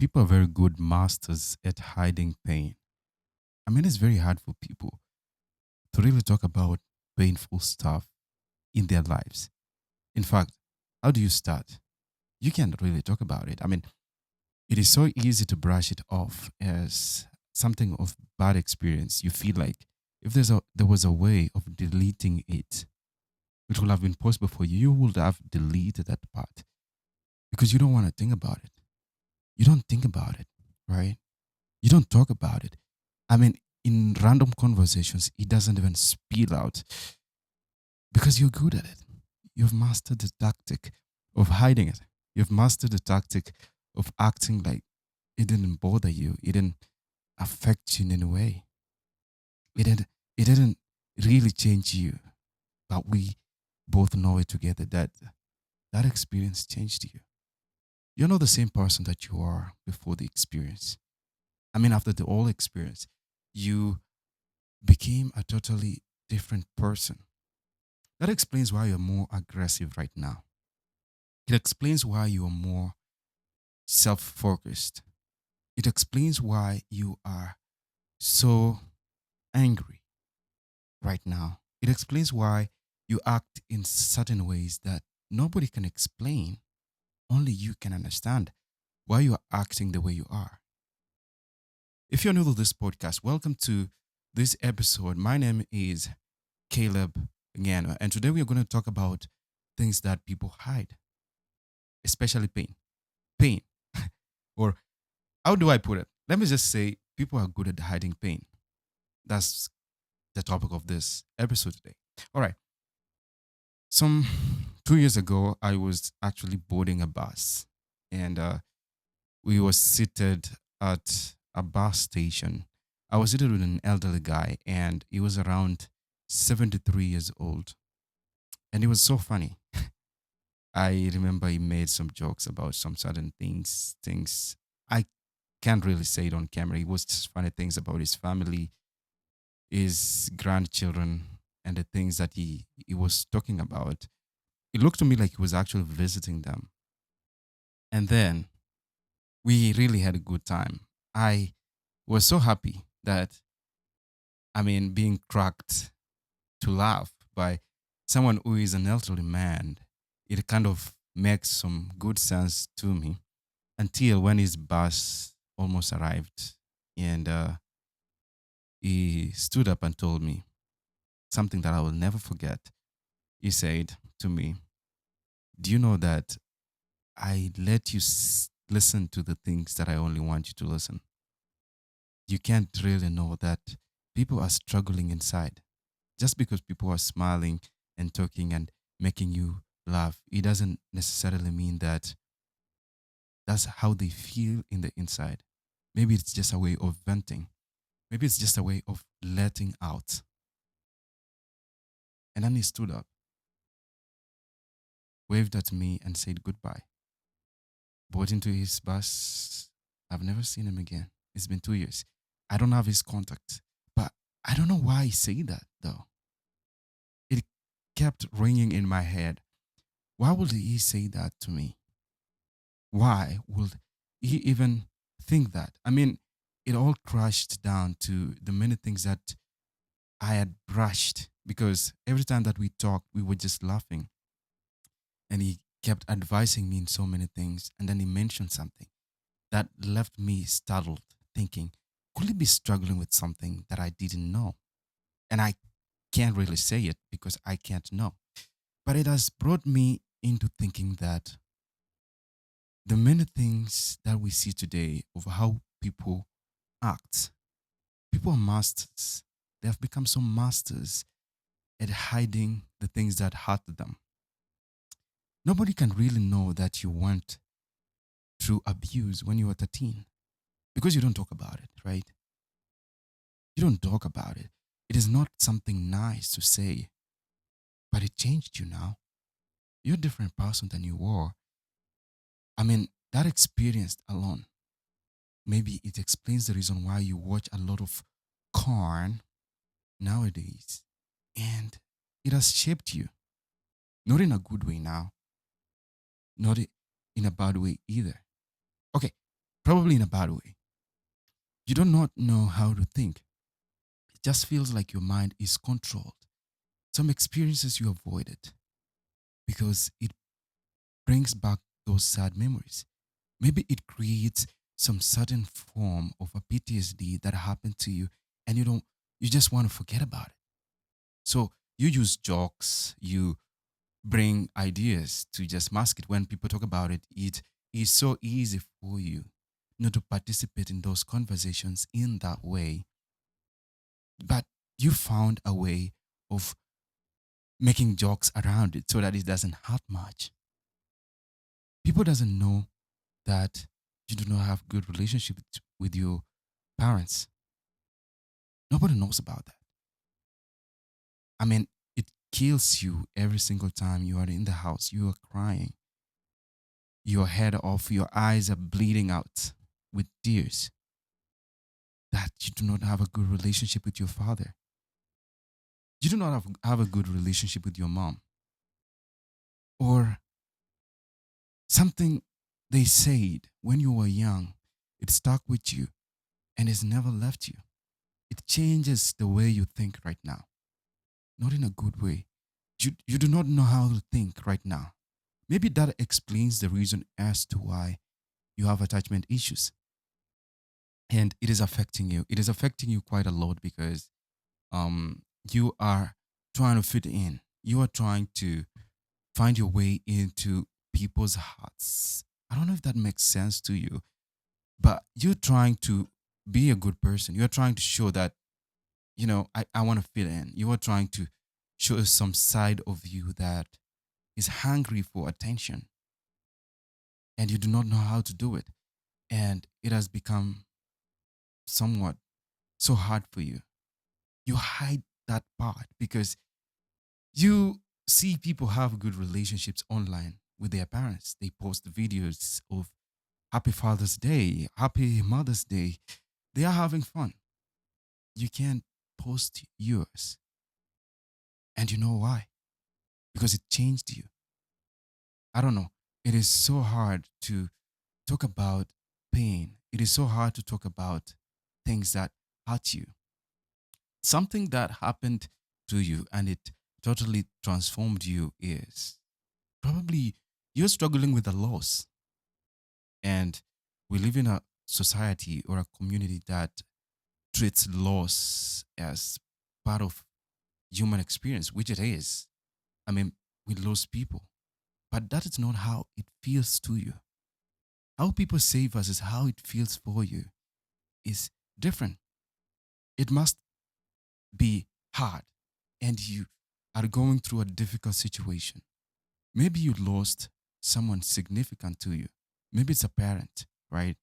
people are very good masters at hiding pain. I mean, it's very hard for people to really talk about painful stuff in their lives. In fact, how do you start? You can't really talk about it. I mean, it is so easy to brush it off as something of bad experience. You feel like if there was a way of deleting it, it would have been possible for you. You would have deleted that part because you don't want to think about it. You don't think about it, right? You don't talk about it. I mean, in random conversations, it doesn't even spill out because you're good at it. You've mastered the tactic of hiding it. You've mastered the tactic of acting like it didn't bother you. It didn't affect you in any way. It didn't really change you. But we both know it together that that experience changed you. You're not the same person that you are before the experience. I mean, after the whole experience, you became a totally different person. That explains why you're more aggressive right now. It explains why you are more self focused. It explains why you are so angry right now. It explains why you act in certain ways that nobody can explain, only you can understand why you are acting the way you are. If you're new to this podcast, welcome to this episode. My name is Caleb Ngano, and today we are going to talk about things that people hide, especially pain. Pain, or how do I put it? Let me just say, people are good at hiding pain. That's the topic of this episode today. All right. Some 2 years ago, I was actually boarding a bus, and we were seated at a bus station. I was seated with an elderly guy, and he was around 73 years old, and it was so funny. I remember he made some jokes about some certain things I can't really say it on camera. It was just funny things about his family, his grandchildren, and the things that he was talking about. It looked to me like he was actually visiting them. And then we really had a good time. I was so happy that, I mean, being cracked to laugh by someone who is an elderly man, it kind of makes some good sense to me until when his bus almost arrived and he stood up and told me something that I will never forget. He said to me, "Do you know that I let you listen to the things that I only want you to listen? You can't really know that people are struggling inside. Just because people are smiling and talking and making you laugh, it doesn't necessarily mean that that's how they feel in the inside. Maybe it's just a way of venting. Maybe it's just a way of letting out." And then he stood up, waved at me, and said goodbye. Bought into his bus. I've never seen him again. It's been 2 years. I don't have his contact, but I don't know why he said that though. It kept ringing in my head. Why would he say that to me? Why would he even think that? I mean, it all crashed down to the many things that I had brushed because every time that we talked, we were just laughing. And he kept advising me in so many things. And then he mentioned something that left me startled, thinking, could he be struggling with something that I didn't know? And I can't really say it because I can't know. But it has brought me into thinking that the many things that we see today of how people act, people are masters. They have become some masters at hiding the things that hurt them. Nobody can really know that you went through abuse when you were 13 because you don't talk about it, right? You don't talk about it. It is not something nice to say, but it changed you now. You're a different person than you were. I mean, that experience alone, maybe it explains the reason why you watch a lot of corn nowadays. And it has shaped you, not in a good way now, not in a bad way either. Okay, probably in a bad way. You do not know how to think. It just feels like your mind is controlled. Some experiences you avoided because it brings back those sad memories. Maybe it creates some sudden form of a PTSD that happened to you and you just want to forget about it. So you use jokes, you bring ideas to just mask it. When people talk about it, it is so easy for you not to participate in those conversations in that way. But you found a way of making jokes around it so that it doesn't hurt much. People doesn't know that you do not have good relationship with your parents. Nobody knows about that. I mean, it kills you every single time you are in the house. You are crying, your head off, your eyes are bleeding out with tears that you do not have a good relationship with your father. You do not have a good relationship with your mom. Or something they said when you were young, it stuck with you and it's never left you. It changes the way you think right now, not in a good way. You do not know how to think right now. Maybe that explains the reason as to why you have attachment issues. And it is affecting you. It is affecting you quite a lot because you are trying to fit in. You are trying to find your way into people's hearts. I don't know if that makes sense to you, but you're trying to be a good person. You're trying to show that, I want to fit in. You are trying to show some side of you that is hungry for attention and you do not know how to do it. And it has become somewhat so hard for you. You hide that part because you see people have good relationships online with their parents. They post videos of Happy Father's Day, Happy Mother's Day. They are having fun. You can't post yours. And you know why? Because it changed you. I don't know. It is so hard to talk about pain. It is so hard to talk about things that hurt you. Something that happened to you and it totally transformed you is probably you're struggling with a loss. And we live in a society or a community that treats loss as part of human experience, which it is. I mean, we lose people, but that is not how it feels to you. How people say versus how it feels for you is different. It must be hard, and you are going through a difficult situation. Maybe you lost someone significant to you. Maybe it's a parent, right?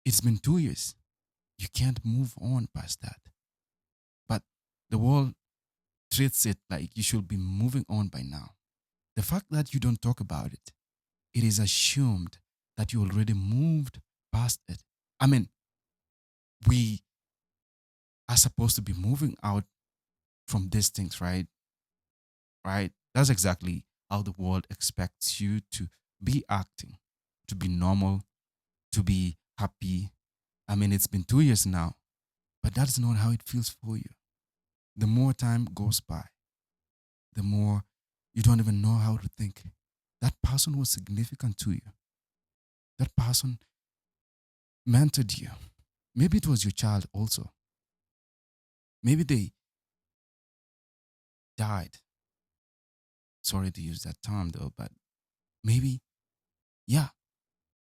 It's been 2 years. You can't move on past that. But the world treats it like you should be moving on by now. The fact that you don't talk about it, it is assumed that you already moved past it. I mean, we are supposed to be moving out from these things, right? Right? That's exactly how the world expects you to be acting, to be normal, to be happy. I mean, it's been 2 years now, but that's not how it feels for you. The more time goes by, the more you don't even know how to think. That person was significant to you. That person mentored you. Maybe it was your child also. Maybe they died. Sorry to use that term though, but maybe, yeah,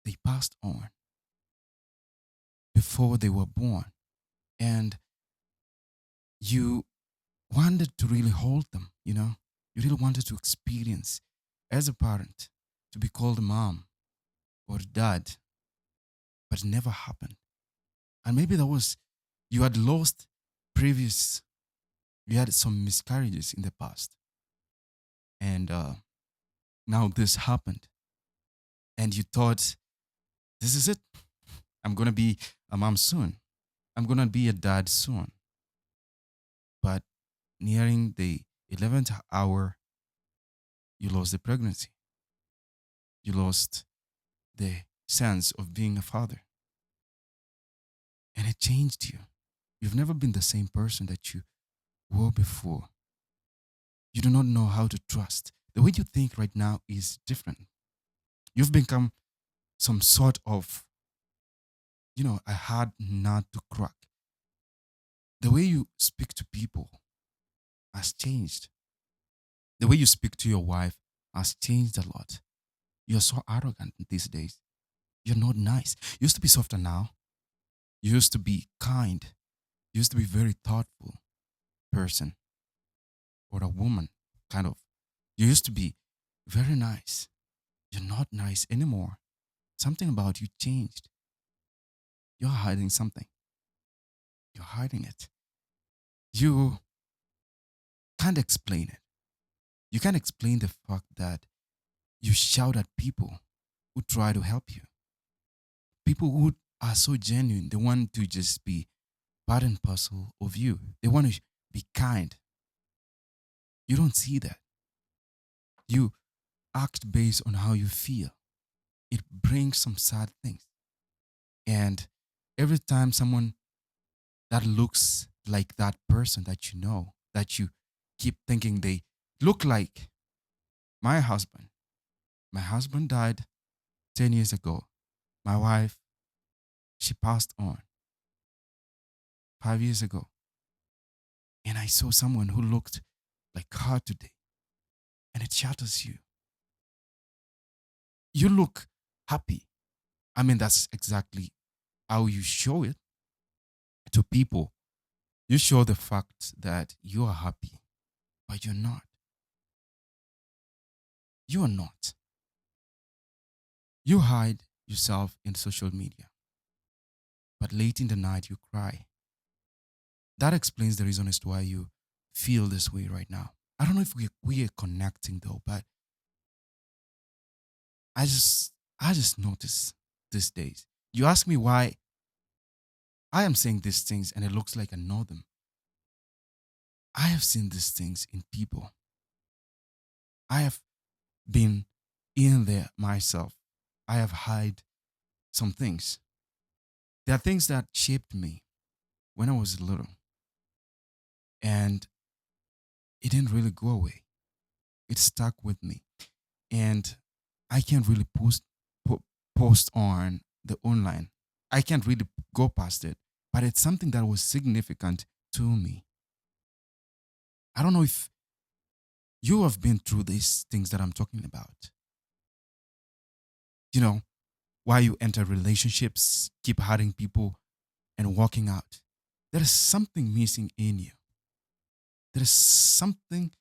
they passed on before they were born. And you wanted to really hold them, you know? You really wanted to experience as a parent to be called mom or dad, but it never happened. And maybe that was, you had lost previous, you had some miscarriages in the past. And now this happened. And you thought, this is it. I'm going to be a mom soon. I'm going to be a dad soon. But nearing the 11th hour, you lost the pregnancy. You lost the sense of being a father, and it changed you. You've never been the same person that you were before. You do not know how to trust. The way you think right now is different. You've become some sort of, a hard nut to crack. The way you speak to people has changed. The way you speak to your wife has changed a lot. You're so arrogant these days. You're not nice. You used to be softer now. You used to be kind. You used to be very thoughtful person or a woman, kind of. You used to be very nice. You're not nice anymore. Something about you changed. You're hiding something. You're hiding it. You can't explain it. You can't explain the fact that you shout at people who try to help you. People who are so genuine, they want to just be part and parcel of you. They want to be kind. You don't see that. You act based on how you feel. It brings some sad things. And every time someone that looks like that person that you know, that you keep thinking they look like my husband. My husband died 10 years ago. My wife, she passed on 5 years ago. And I saw someone who looked like her today. And it shatters you. You look happy. I mean, that's exactly how you show it to people. You show the fact that you are happy, but you're not. You are not. You hide yourself in social media, but late in the night you cry. That explains the reason as to why you feel this way right now. I don't know if we are connecting though, but I just notice these days. You ask me why I am saying these things and it looks like I know them. I have seen these things in people. I have been in there myself. I have hide some things. There are things that shaped me when I was little and it didn't really go away. It stuck with me. And I can't really post on the online. I can't really go past it, but it's something that was significant to me. I don't know if you have been through these things that I'm talking about. You know, why you enter relationships, keep hurting people, and walking out. There is something missing in you. There is something,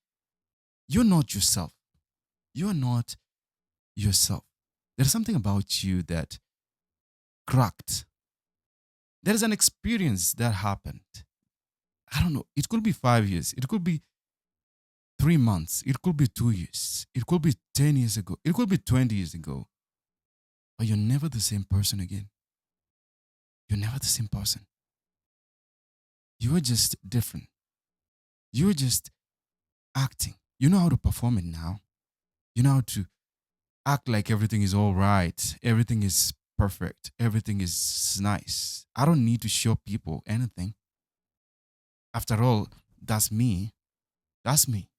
you're not yourself. You're not yourself. There's something about you that cracked. There is an experience that happened. I don't know. It could be 5 years. It could be 3 months. It could be 2 years. It could be 10 years ago. It could be 20 years ago. But you're never the same person again. You're never the same person. You are just different. You're just acting. You know how to perform it now. You know how to act like everything is all right. Everything is perfect. Everything is nice. I don't need to show people anything. After all, that's me. That's me.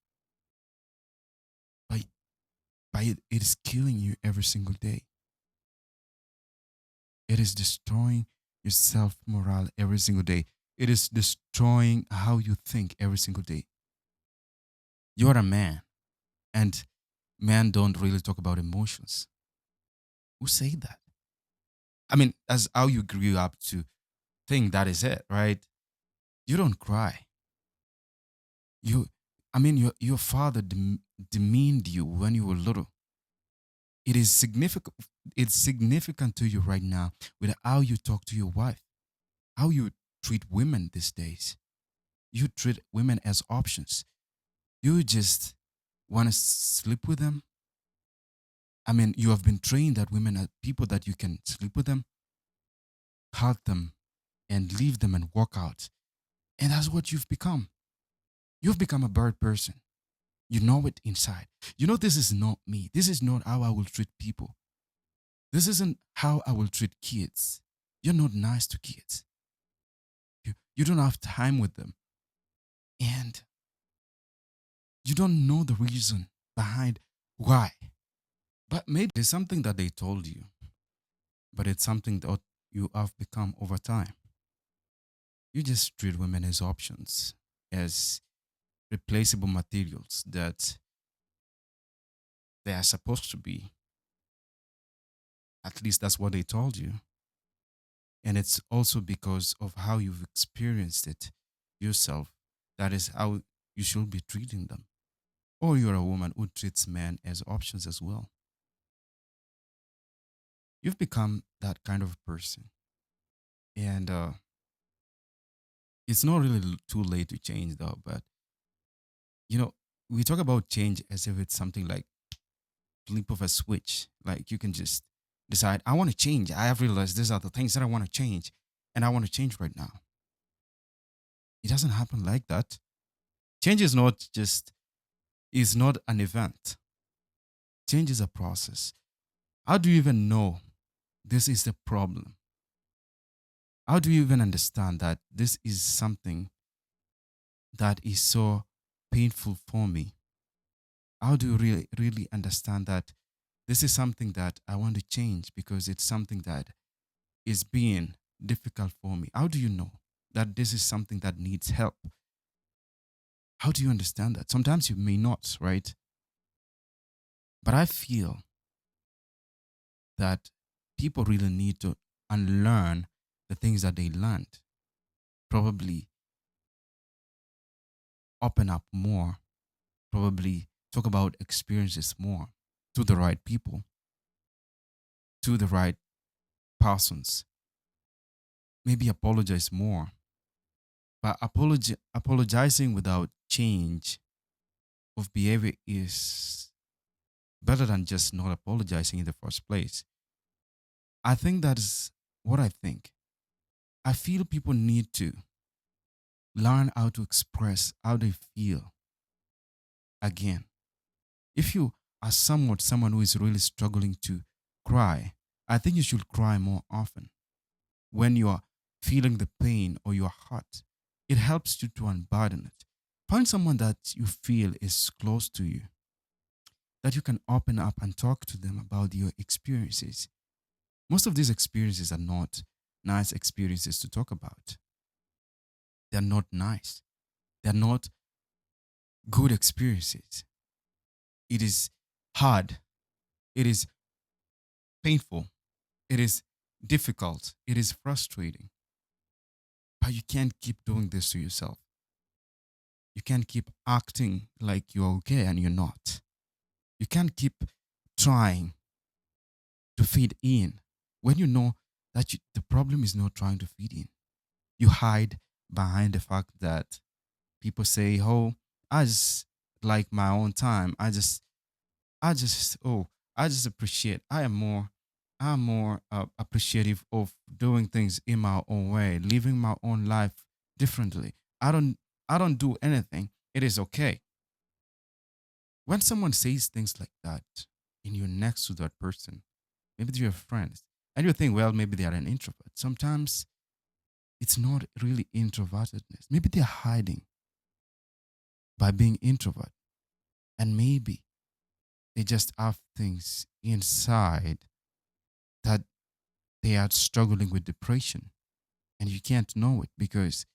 But, it is killing you every single day. It is destroying your self morale every single day. It is destroying how you think every single day. You're a man, and men don't really talk about emotions. Who say that? I mean, as how you grew up to think that is it, right? You don't cry. You, I mean, your father demeaned you when you were little. It is significant. It's significant to you right now with how you talk to your wife, how you treat women these days. You treat women as options. You just want to sleep with them. I mean, you have been trained that women are people that you can sleep with them, hug them, and leave them and walk out. And that's what you've become. You've become a bird person. You know it inside. You know, this is not me. This is not how I will treat people. This isn't how I will treat kids. You're not nice to kids. You don't have time with them. And you don't know the reason behind why. But maybe there's something that they told you, but it's something that you have become over time. You just treat women as options, as replaceable materials that they are supposed to be. At least that's what they told you. And it's also because of how you've experienced it yourself. That is how you should be treating them. Or you're a woman who treats men as options as well. You've become that kind of person. And it's not really too late to change, though. But, you know, we talk about change as if it's something like flip of a switch. Like you can just decide, I want to change. I have realized these are the things that I want to change. And I want to change right now. It doesn't happen like that. Change is not an event. Change is a process. How do you even know this is the problem? How do you even understand that this is something that is so painful for me? How do you really understand that this is something that I want to change because it's something that is being difficult for me? How do you know that this is something that needs help? How do you understand that? Sometimes you may not, right? But I feel that people really need to unlearn the things that they learned. Probably open up more, probably talk about experiences more to the right people, to the right persons. Maybe apologize more. But apologizing without change of behavior is better than just not apologizing in the first place. I think that is what I think. I feel people need to learn how to express how they feel again. If you are somewhat someone who is really struggling to cry, I think you should cry more often. When you are feeling the pain or your heart, it helps you to unburden it. Find someone that you feel is close to you, that you can open up and talk to them about your experiences. Most of these experiences are not nice experiences to talk about. They're not nice. They're not good experiences. It is hard. It is painful. It is difficult. It is frustrating. But you can't keep doing this to yourself. You can't keep acting like you're okay and you're not. You can't keep trying to fit in when you know that the problem is not trying to fit in. You hide behind the fact that people say, "Oh, I just like my own time. I just, oh, I just appreciate. I'm more appreciative of doing things in my own way, living my own life differently. I don't, I don't do anything. It is okay." When someone says things like that, and you're next to that person, maybe they're your friends, and you think, well, maybe they are an introvert. Sometimes it's not really introvertedness. Maybe they're hiding by being introvert, and maybe they just have things inside that they are struggling with depression, and you can't know it because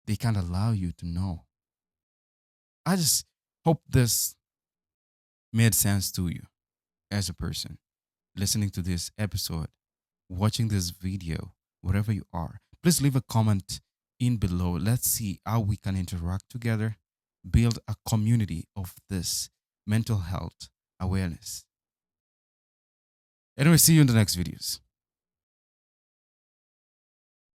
they can't allow you to know. I just hope this made sense to you as a person listening to this episode, watching this video, wherever you are. Please leave a comment in below. Let's see how we can interact together, build a community of this mental health awareness. Anyway, see you in the next videos.